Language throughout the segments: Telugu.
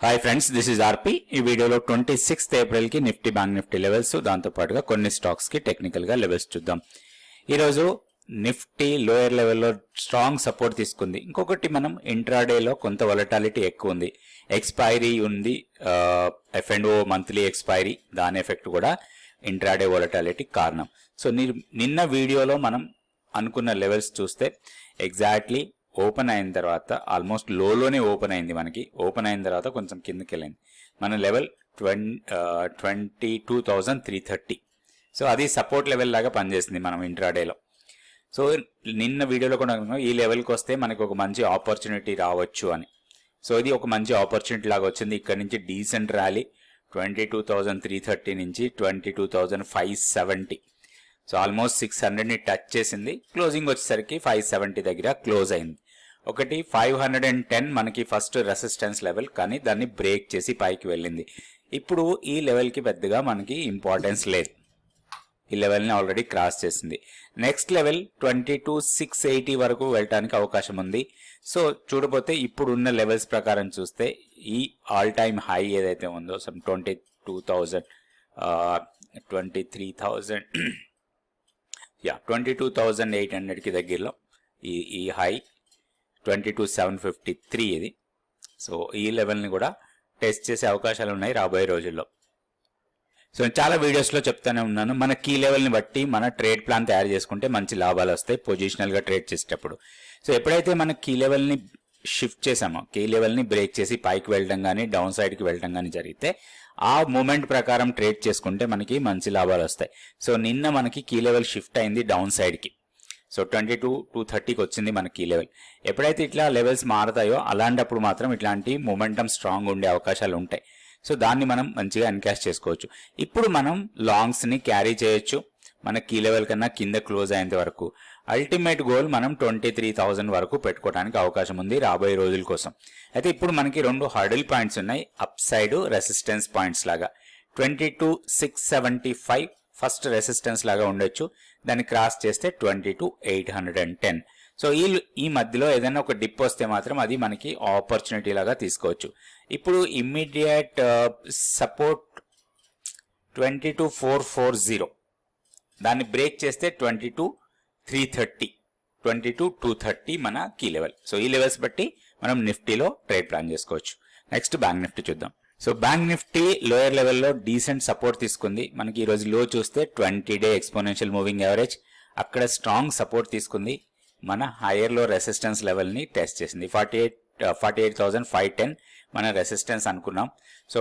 హాయ్ ఫ్రెండ్స్, దిస్ ఇస్ ఆర్పి. ఈ వీడియోలో 26th ఏప్రిల్ కి నిఫ్టీ బ్యాంక్ నిఫ్టీ లెవెల్స్, దాంతో పాటుగా కొన్ని స్టాక్స్ కి టెక్నికల్ గా లెవెల్స్ చూద్దాం. ఈరోజు నిఫ్టీ లోయర్ లెవెల్లో స్ట్రాంగ్ సపోర్ట్ తీసుకుంది. ఇంకొకటి, మనం ఇంట్రాడేలో కొంత వొలటాలిటీ ఎక్కువ ఉంది, ఎక్స్పైరీ ఉంది, F&O మంత్లీ ఎక్స్పైరీ, దాని ఎఫెక్ట్ కూడా ఇంట్రాడే వొలటాలిటీ కారణం. సో నిన్న వీడియోలో మనం అనుకున్న లెవెల్స్ చూస్తే ఎగ్జాక్ట్లీ ఓపెన్ అయిన తర్వాత ఆల్మోస్ట్ లోనే ఓపెన్ అయింది. మనకి ఓపెన్ అయిన తర్వాత కొంచెం కిందకి వెళ్ళింది. మన లెవెల్ 22,330. సో అది సపోర్ట్ లెవెల్ లాగా పనిచేసింది మనం ఇంట్రాడేలో. సో నిన్న వీడియోలో కూడా ఈ లెవెల్కి వస్తే మనకు ఒక మంచి ఆపర్చునిటీ రావచ్చు అని. సో ఇది ఒక మంచి ఆపర్చునిటీ లాగా వచ్చింది. ఇక్కడ నుంచి డీసెంట్ ర్యాలీ 22,330 నుంచి 22,570. సో ఆల్మోస్ట్ 600ని టచ్ చేసింది. క్లోజింగ్ వచ్చేసరికి 570 దగ్గర క్లోజ్ అయింది. ఒకటి 510 మనకి ఫస్ట్ రెసిస్టెన్స్ లెవెల్, కానీ దాన్ని బ్రేక్ చేసి పైకి వెళ్ళింది. ఇప్పుడు ఈ లెవెల్కి పెద్దగా మనకి ఇంపార్టెన్స్ లేదు, ఈ లెవెల్ని ఆల్రెడీ క్రాస్ చేసింది. నెక్స్ట్ లెవెల్ 22,680 వరకు వెళ్ళడానికి అవకాశం ఉంది. సో చూడబోతే ఇప్పుడున్న లెవెల్స్ ప్రకారం చూస్తే ఈ ఆల్ టైమ్ హై ఏదైతే ఉందో 22,800కి దగ్గరలో ఈ హై 22,753 ఇది. సో ఈ లెవెల్ని కూడా టెస్ట్ చేసే అవకాశాలు ఉన్నాయి రాబోయే రోజుల్లో. సో చాలా వీడియోస్లో చెప్తానే ఉన్నాను, మన కీ లెవెల్ని బట్టి మన ట్రేడ్ ప్లాన్ తయారు చేసుకుంటే మంచి లాభాలు వస్తాయి పొజిషనల్గా ట్రేడ్ చేసేటప్పుడు. సో ఎప్పుడైతే మన కీ లెవెల్ని షిఫ్ట్ చేసామో, కీ లెవెల్ని బ్రేక్ చేసి పైకి వెళ్ళడం కానీ డౌన్ సైడ్కి వెళ్ళడం కానీ జరిగితే ఆ మూమెంట్ ప్రకారం ట్రేడ్ చేసుకుంటే మనకి మంచి లాభాలు వస్తాయి. సో నిన్న మనకి కీ లెవెల్ షిఫ్ట్ అయింది డౌన్ సైడ్కి. సో 22,230కి వచ్చింది మన కీ లెవెల్. ఎప్పుడైతే ఇట్లా లెవెల్స్ మారుతాయో అలాంటప్పుడు మాత్రం ఇట్లాంటి మొమెంటం స్ట్రాంగ్ ఉండే అవకాశాలు ఉంటాయి. సో దాన్ని మనం మంచిగా ఎన్కాష్ చేసుకోవచ్చు. ఇప్పుడు మనం లాంగ్స్ని క్యారీ చేయొచ్చు మన కీ లెవెల్ కన్నా కింద క్లోజ్ అయ్యేంత వరకు. అల్టిమేట్ గోల్ మనం 23,000 వరకు పెట్టుకోవడానికి అవకాశం ఉంది రాబోయే రోజుల కోసం. అయితే ఇప్పుడు మనకి రెండు హర్డిల్ పాయింట్స్ ఉన్నాయి, అప్ సైడ్ రెసిస్టెన్స్ పాయింట్స్ లాగా. 22,675 ఫస్ట్ రెసిస్టెన్స్ లాగా ఉండొచ్చు, దాన్ని క్రాస్ చేస్తే 22,810. సో ఈ మధ్యలో ఏదైనా ఒక డిప్ వస్తే మాత్రం అది మనకి ఆపర్చునిటీ లాగా తీసుకోవచ్చు. ఇప్పుడు ఇమ్మీడియట్ సపోర్ట్ 22,440, దాన్ని బ్రేక్ చేస్తే 22,330, 22,230 మన కీ లెవెల్. సో ఈ లెవెల్స్ బట్టి మనం నిఫ్టీలో ట్రేడ్ ప్లాన్ చేసుకోవచ్చు. నెక్స్ట్ బ్యాంక్ నిఫ్టీ చూద్దాం. సో బ్యాంక్ నిఫ్టీ లోయర్ లెవెల్లో డీసెంట్ సపోర్ట్ తీసుకుంది. మనకి ఈరోజు లో చూస్తే 20-day ఎక్స్పోనెన్షియల్ మూవింగ్ యావరేజ్, అక్కడ స్ట్రాంగ్ సపోర్ట్ తీసుకుంది. మన హైయర్ లో రెసిస్టెన్స్ లెవెల్ని టెస్ట్ చేసింది. 48,510 మన రెసిస్టెన్స్ అనుకున్నాం. సో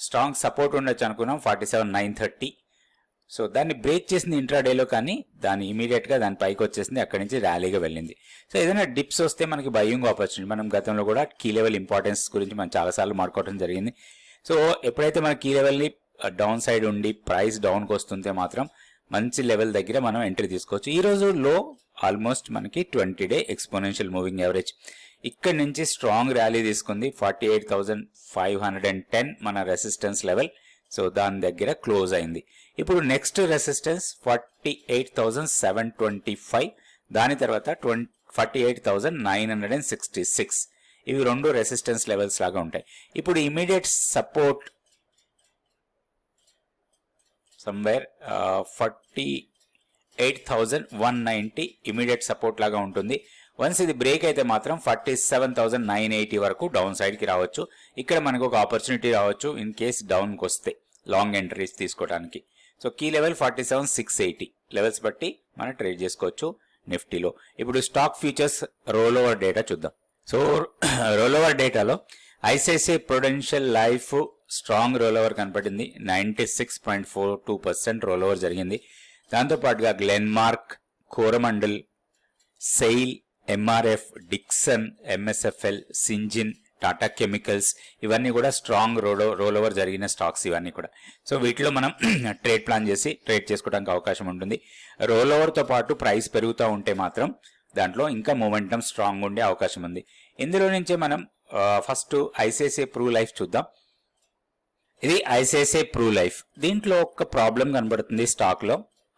స్ట్రాంగ్ సపోర్ట్ ఉండొచ్చు అనుకున్నాం 47,930. సో దాన్ని బ్రేక్ చేసింది ఇంట్రాడేలో, కానీ దాన్ని ఇమీడియట్గా దాని పైకి వచ్చేసింది, అక్కడి నుంచి ర్యాలీగా వెళ్ళింది. సో ఏదైనా డిప్స్ వస్తే మనకి బయింగ్ ఆపర్చునిటీ. మనం గతంలో కూడా కీ లెవెల్ ఇంపార్టెన్స్ గురించి మనం చాలాసార్లు మాట్లాడుకోవడం జరిగింది. సో ఎప్పుడైతే మన కీ లెవెల్ని డౌన్ సైడ్ ఉండి ప్రైస్ డౌన్కి వస్తుంటే మాత్రం మంచి లెవెల్ దగ్గర మనం ఎంట్రీ తీసుకోవచ్చు. ఈ రోజు లో ఆల్మోస్ట్ మనకి 20-day ఎక్స్పోనెన్షియల్ మూవింగ్ యావరేజ్, ఇక్కడ నుంచి స్ట్రాంగ్ ర్యాలీ తీసుకుంది. 48,510 మన రెసిస్టెన్స్ లెవెల్. సో దాని దగ్గర క్లోజ్ అయింది. ఇప్పుడు నెక్స్ట్ రెసిస్టెన్స్ 48,725, దాని తర్వాత 48,966. ఇవి రెండు రెసిస్టెన్స్ లెవెల్స్ లాగా ఉంటాయి. ఇప్పుడు immediate support somewhere 48,190 immediate support లాగా ఉంటుంది. వన్స్ ఇది బ్రేక్ అయితే మాత్రం 47,980 వరకు డౌన్ సైడ్కి రావచ్చు. ఇక్కడ మనకు ఒక ఆపర్చునిటీ రావచ్చు ఇన్ కేస్ డౌన్కి వస్తే లాంగ్ ఎంట్రీస్ తీసుకోవడానికి. సో కీ లెవెల్ 47,680 లెవెల్స్ బట్టి మనం ట్రేడ్ చేసుకోవచ్చు నిఫ్టీలో. ఇప్పుడు stock futures roll over data చూద్దాం. సో రోల్ ఓవర్ డేటాలో ICICI prudential life strong roll over కనపడింది. 96.42% రోల్ ఓవర్ జరిగింది. దాంతోపాటుగా గ్లెన్మార్క్, కోరమండల్, సెయిల్, ఎంఆర్ఎఫ్, డిక్సన్, ఎంఎస్ఎఫ్ఎల్, సింజిన్, టాటా కెమికల్స్, ఇవన్నీ కూడా స్ట్రాంగ్ రోల్ ఓవర్ జరిగిన స్టాక్స్ ఇవన్నీ కూడా. సో వీటిలో మనం ట్రేడ్ ప్లాన్ చేసి ట్రేడ్ చేసుకోవడానికి అవకాశం ఉంటుంది. రోల్ ఓవర్తో పాటు ప్రైస్ పెరుగుతూ ఉంటే మాత్రం దాంట్లో ఇంకా మూమెంటం స్ట్రాంగ్ ఉండే అవకాశం ఉంది. ఇందులో నుంచే మనం ఫస్ట్ ఐసిఐసిఐ ప్రూ లైఫ్ చూద్దాం. ఇది ఐసిఐసిఐ ప్రూ లైఫ్. దీంట్లో ఒక ప్రాబ్లం కనబడుతుంది, స్టాక్లో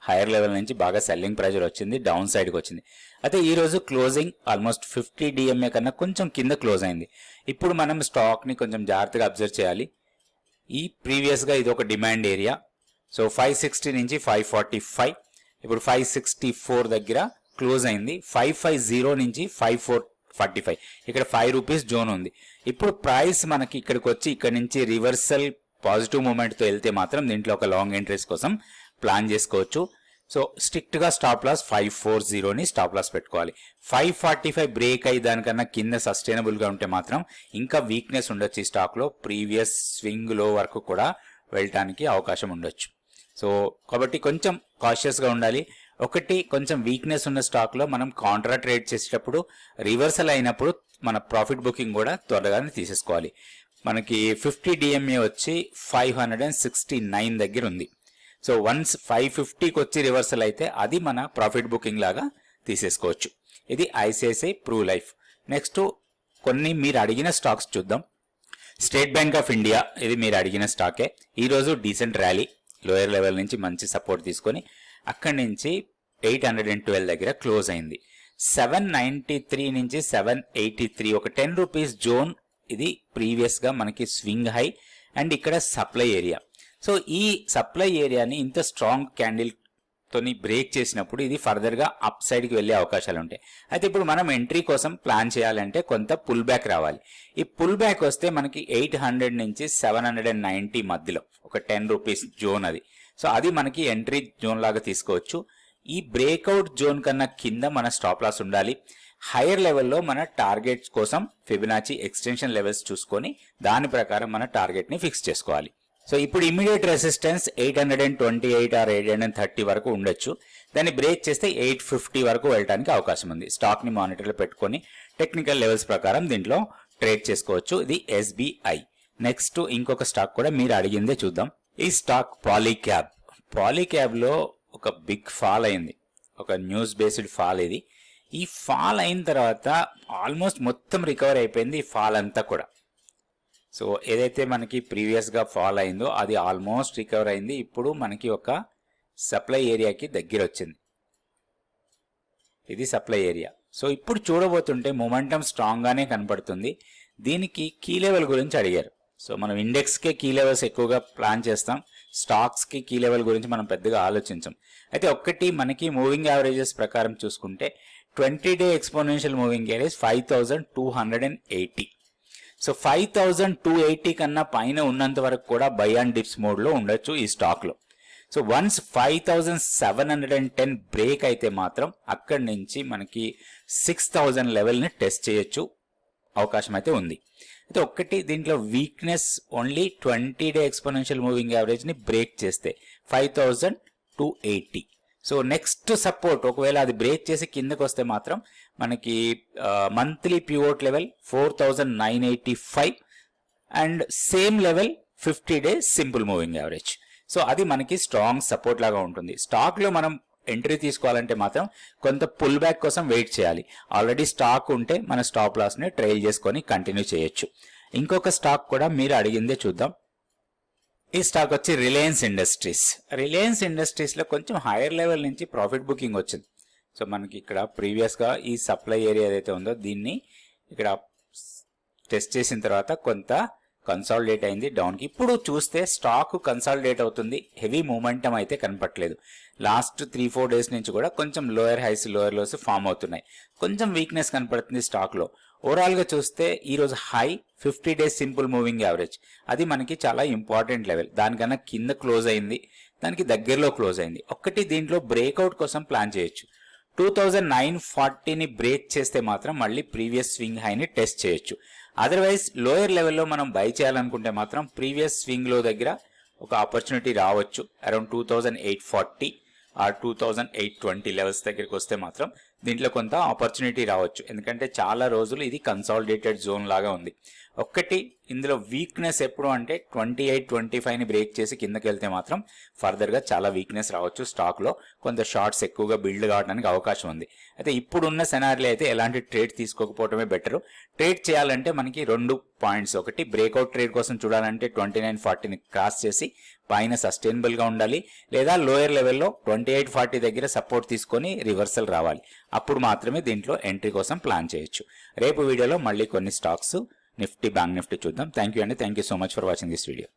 హైయర్ లెవెల్ నుంచి బాగా సెల్లింగ్ ప్రెజర్ వచ్చింది, డౌన్ సైడ్కి వచ్చింది. అయితే ఈ రోజు క్లోజింగ్ ఆల్మోస్ట్ 50 DMA కన్నా కొంచెం కింద క్లోజ్ అయింది. ఇప్పుడు మనం స్టాక్ని కొంచెం జాగ్రత్తగా అబ్జర్వ్ చేయాలి. ఈ ప్రీవియస్గా ఇది ఒక డిమాండ్ ఏరియా. సో 560 నుంచి 545, ఇప్పుడు 564 దగ్గర క్లోజ్ అయింది. 550 నుంచి 5445, ఇక్కడ 5 రూపీస్ జోన్ ఉంది. ఇప్పుడు ప్రైస్ మనకి ఇక్కడికి వచ్చి ఇక్కడ నుంచి రివర్సల్ పాజిటివ్ మూమెంట్తో వెళ్తే మాత్రం దీంట్లో ఒక లాంగ్ ఎంట్రీస్ కోసం ప్లాన్ చేసుకోవచ్చు. సో స్ట్రిక్ట్గా స్టాప్ లాస్ 540ని స్టాప్ లాస్ పెట్టుకోవాలి. 545 బ్రేక్ అయ్యి దానికన్నా కింద సస్టైనబుల్గా ఉంటే మాత్రం ఇంకా వీక్నెస్ ఉండొచ్చు ఈ స్టాక్లో. ప్రీవియస్ స్వింగ్ లో వరకు కూడా వెళ్ళటానికి అవకాశం ఉండొచ్చు. సో కాబట్టి కొంచెం కాషియస్గా ఉండాలి. ఒకటి, కొంచెం వీక్నెస్ ఉన్న స్టాక్లో మనం కాంట్రా ట్రేడ్ చేసేటప్పుడు రివర్సల్ అయినప్పుడు మన ప్రాఫిట్ బుకింగ్ కూడా త్వరగానే తీసేసుకోవాలి. మనకి 50 DMA వచ్చి 569 దగ్గర ఉంది. సో వన్స్ 550కి వచ్చి రివర్సల్ అయితే అది మన ప్రాఫిట్ బుకింగ్ లాగా తీసేసుకోవచ్చు. ఇది ICICI ప్రూ లైఫ్. నెక్స్ట్ కొన్ని మీరు అడిగిన స్టాక్స్ చూద్దాం. స్టేట్ బ్యాంక్ ఆఫ్ ఇండియా, ఇది మీరు అడిగిన స్టాకే. ఈరోజు డీసెంట్ ర్యాలీ, లోయర్ లెవెల్ నుంచి మంచి సపోర్ట్ తీసుకొని అక్కడి నుంచి 812 దగ్గర క్లోజ్ అయింది. 793 నుంచి 783, ఒక 10 రూపీస్ జోన్. ఇది ప్రీవియస్గా మనకి స్వింగ్ హై అండ్ ఇక్కడ సప్లై ఏరియా. సో ఈ సప్లై ఏరియాని ఇంత స్ట్రాంగ్ క్యాండిల్ తోని బ్రేక్ చేసినప్పుడు ఇది ఫర్దర్గా అప్ సైడ్కి వెళ్ళే అవకాశాలు ఉంటాయి. అయితే ఇప్పుడు మనం ఎంట్రీ కోసం ప్లాన్ చేయాలంటే కొంత పుల్ బ్యాక్ రావాలి. ఈ పుల్ బ్యాక్ వస్తే మనకి 800 నుంచి 790 మధ్యలో ఒక 10 రూపీస్ జోన్ అది. సో అది మనకి ఎంట్రీ జోన్ లాగా తీసుకోవచ్చు. ఈ బ్రేక్అవుట్ జోన్ కన్నా కింద మన స్టాప్ లాస్ ఉండాలి. హైయర్ లెవెల్లో మన టార్గెట్స్ కోసం ఫిబొనాచి ఎక్స్టెన్షన్ లెవెల్స్ చూసుకొని దాని ప్రకారం మన టార్గెట్ని ఫిక్స్ చేసుకోవాలి. సో ఇప్పుడు ఇమీడియట్ రెసిస్టెన్స్ 828 ఆర్ 830 వరకు ఉండొచ్చు. దాన్ని బ్రేక్ చేస్తే 850 వరకు వెళ్ళడానికి అవకాశం ఉంది. స్టాక్ని మానిటర్లో పెట్టుకొని టెక్నికల్ లెవెల్స్ ప్రకారం దీంట్లో ట్రేడ్ చేసుకోవచ్చు. ఇది SBI. నెక్స్ట్ ఇంకొక స్టాక్ కూడా మీరు అడిగిందే చూద్దాం. ఈ స్టాక్ పాలీక్యాబ్. పాలీక్యాబ్లో ఒక బిగ్ ఫాల్ అయింది, ఒక న్యూస్ బేస్డ్ ఫాల్ ఇది. ఈ ఫాల్ అయిన తర్వాత ఆల్మోస్ట్ మొత్తం రికవర్ అయిపోయింది ఈ ఫాల్ అంతా కూడా. సో ఏదైతే మనకి ప్రీవియస్గా ఫాల్ అయిందో అది ఆల్మోస్ట్ రికవర్ అయింది. ఇప్పుడు మనకి ఒక సప్లై ఏరియాకి దగ్గర వచ్చింది. ఇది సప్లై ఏరియా. సో ఇప్పుడు చూడబోతుంటే మొమెంటం స్ట్రాంగ్గానే కనపడుతుంది. దీనికి కీ లెవెల్ గురించి అడిగారు. సో మనం ఇండెక్స్కే కీ లెవెల్స్ ఎక్కువగా ప్లాన్ చేస్తాం, స్టాక్స్కి కీ లెవెల్ గురించి మనం పెద్దగా ఆలోచించాం. అయితే ఒక్కటి మనకి మూవింగ్ యావరేజెస్ ప్రకారం చూసుకుంటే 20-day exponential moving average 5280. So 5280 కన్నా పైన ఉన్నంత వరకు కూడా బై అండ్ డిప్స్ మోడ్లో ఉండొచ్చు ఈ స్టాక్లో. సో వన్స్ 5710 బ్రేక్ అయితే మాత్రం అక్కడి నుంచి మనకి 6000 లెవెల్ని టెస్ట్ చేయొచ్చు అవకాశం అయితే ఉంది. అయితే ఒక్కటి దీంట్లో weakness only 20-day exponential moving యావరేజ్ని బ్రేక్ చేస్తే 5280. సో నెక్స్ట్ సపోర్ట్ ఒకవేళ అది బ్రేక్ చేసి కిందకు వస్తే మాత్రం మనకి monthly pivot level 4985 and same level 50-day simple moving average. So అది మనకి స్ట్రాంగ్ సపోర్ట్ లాగా ఉంటుంది. స్టాక్లో మనం ఎంట్రీ తీసుకోవాలంటే మాత్రం కొంత పుల్ బ్యాక్ కోసం వెయిట్ చేయాలి. ఆల్రెడీ స్టాక్ ఉంటే మన స్టాప్ లాస్ని ట్రైల్ చేసుకొని కంటిన్యూ చేయొచ్చు. ఇంకొక స్టాక్ కూడా మీరు అడిగిందే చూద్దాం. ఈ స్టాక్ వచ్చి రిలయన్స్ ఇండస్ట్రీస్. రిలయన్స్ ఇండస్ట్రీస్లో కొంచెం హైయర్ లెవెల్ నుంచి ప్రాఫిట్ బుకింగ్ వచ్చింది. సో మనకి ఇక్కడ ప్రీవియస్గా ఈ సప్లై ఏరియా ఏదైతే ఉందో దీన్ని ఇక్కడ టెస్ట్ చేసిన తర్వాత కొంత కన్సాలిడేట్ అయింది డౌన్కి. ఇప్పుడు చూస్తే స్టాక్ కన్సాలిడేట్ అవుతుంది, హెవీ మూమెంటం అయితే కనపట్లేదు. లాస్ట్ 3-4 డేస్ నుంచి కూడా కొంచెం lower highs lower lows form అవుతున్నాయి. కొంచెం వీక్నెస్ కనపడుతుంది స్టాక్లో. ఓవరాల్గా చూస్తే ఈరోజు high 50 days simple moving average, అది మనకి చాలా ఇంపార్టెంట్ లెవెల్. దానికన్నా కింద క్లోజ్ అయింది, దానికి దగ్గరలో క్లోజ్ అయింది. ఒక్కటి దీంట్లో బ్రేక్అవుట్ కోసం ప్లాన్ చేయొచ్చు. 2940ని బ్రేక్ చేస్తే మాత్రం మళ్ళీ ప్రీవియస్ స్వింగ్ హైని టెస్ట్ చేయొచ్చు. అదర్వైజ్ లోయర్ లెవెల్లో మనం బై చేయాలనుకుంటే మాత్రం ప్రీవియస్ స్వింగ్ లో దగ్గర ఒక ఆపర్చునిటీ రావచ్చు. అరౌండ్ 2840 ఆర్ 2820 లెవెల్స్ దగ్గరికి వస్తే మాత్రం దీంట్లో కొంత ఆపర్చునిటీ రావచ్చు. ఎందుకంటే చాలా రోజులు ఇది కన్సాలిడేటెడ్ జోన్ లాగా ఉంది. ఒక్కటి ఇందులో వీక్నెస్ ఎప్పుడు అంటే 28-25ని బ్రేక్ చేసి కిందకి వెళ్తే మాత్రం ఫర్దర్గా చాలా వీక్నెస్ రావచ్చు, స్టాక్లో కొంత షార్ట్స్ ఎక్కువగా బిల్డ్ కావడానికి అవకాశం ఉంది. అయితే ఇప్పుడున్న సెనారీలో అయితే ఎలాంటి ట్రేడ్ తీసుకోకపోవడమే బెటర్. ట్రేడ్ చేయాలంటే మనకి 2 పాయింట్స్, ఒకటి బ్రేక్అవుట్ ట్రేడ్ కోసం చూడాలంటే 2940ని క్రాస్ చేసి పైన సస్టైనబుల్గా ఉండాలి, లేదా లోయర్ లెవెల్లో 2840 దగ్గర సపోర్ట్ తీసుకొని రివర్సల్ రావాలి. అప్పుడు మాత్రమే దీంట్లో ఎంట్రీ కోసం ప్లాన్ చేయొచ్చు. రేపు వీడియోలో మళ్ళీ కొన్ని స్టాక్స్ నిఫ్టీ, బ్యాంక్ నిఫ్టీ చూద్దాం. థ్యాంక్ యూ అండి. Thank you so much for watching this video.